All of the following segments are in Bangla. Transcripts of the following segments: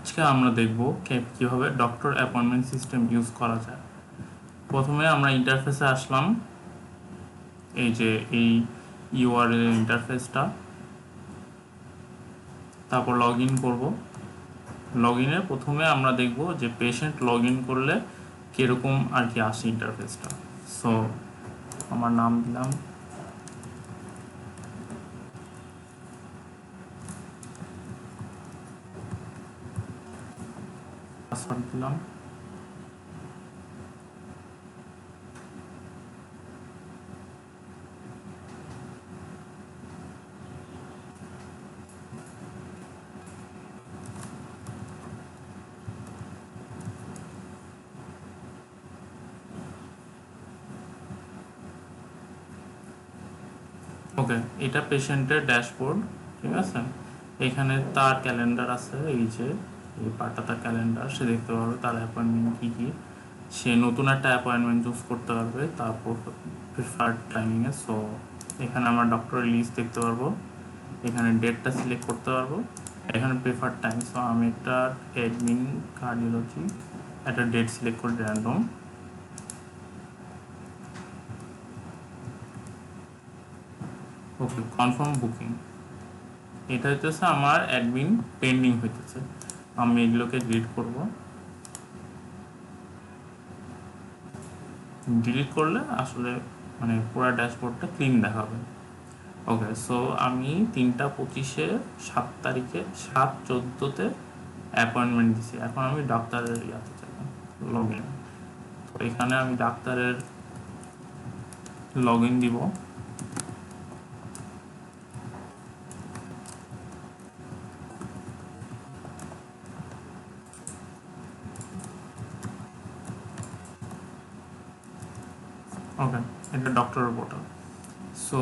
আজকে আমরা দেখব কিভাবে ডক্টর অ্যাপয়েন্টমেন্ট সিস্টেম ইউজ করা যায়। প্রথমে আমরা ইন্টারফেসে আসলাম, এই যে এই ইউআরএল ইন্টারফেসটা, তারপর লগ ইন করবো। লগ ইনে প্রথমে আমরা দেখব যে পেশেন্ট লগ ইন করলে কীরকম আর কি আসে ইন্টারফেসটা। সো আমার নাম দিলাম, পাসওয়ার্ড দিলাম, ওকে। এটা পেশেন্টের ড্যাশবোর্ড, ঠিক আছে। এখানে তার ক্যালেন্ডার আছে, এই যে এই পার্টটা তার ক্যালেন্ডার, সে দেখতে পারবে তার অ্যাপয়েন্টমেন্ট কী কী। সে নতুন একটা অ্যাপয়েন্টমেন্ট চুজ করতে পারবে তারপর প্রিফার্ড টাইমিংয়ে। সো এখানে আমরা ডক্টরের লিস্ট দেখতে পারবো, এখানে ডেটটা সিলেক্ট করতে পারবো, এখানে প্রিফার্ড টাইম। সো আমি একটা অ্যাডমিন কার্ডিওলজি একটা ডেট সিলেক্ট করি র্যান্ডম। ওকে, কনফার্ম বুকিং। এটা হইতেছে আমার অ্যাডমিন পেন্ডিং হইতেছে, আমি এগুলোকে ডিলিট করব। ডিলিট করলে আসলে মানে পুরো ড্যাশবোর্ডটা ক্লিন দেখাবে। ওকে, সো আমি 3:25-এ 7 তারিখে 7/14-তে অ্যাপয়েন্টমেন্ট দিছি। এখন আমি ডাক্তারের ইয়াতে যাবো, লগ ইন। তো এখানে আমি ডাক্তারের লগ ইন দিব। ওকে, এটা ডক্টরের portal. So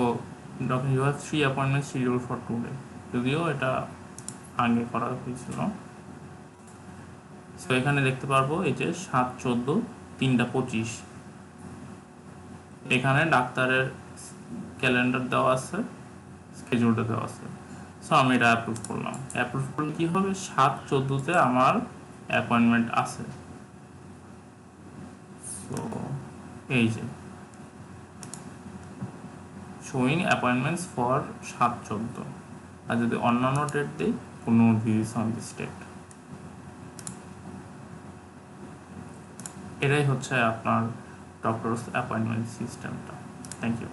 doctor you have 3 appointment schedule for today, যদিও এটা আগে করা হয়েছিল। সো এখানে দেখতে পারবো এই যে 7/14 3:25, এখানে ডাক্তারের ক্যালেন্ডার দেওয়া আছে, স্কেজুলটা দেওয়া আছে। সো আমি এটা অ্যাপ্রুভ করলাম। অ্যাপ্রুভ করলে কী হবে, 7/14-তে আমার অ্যাপয়েন্টমেন্ট আছে। সো এই যে শোয়িং অ্যাপয়েন্টমেন্টস ফর 7/14, আর যদি অন্যান্য ডেট দিই, কোনো ভিউজ অন দিস ডেট। এটাই হচ্ছে আপনার ডক্টরস অ্যাপয়েন্টমেন্ট সিস্টেমটা। Thank you.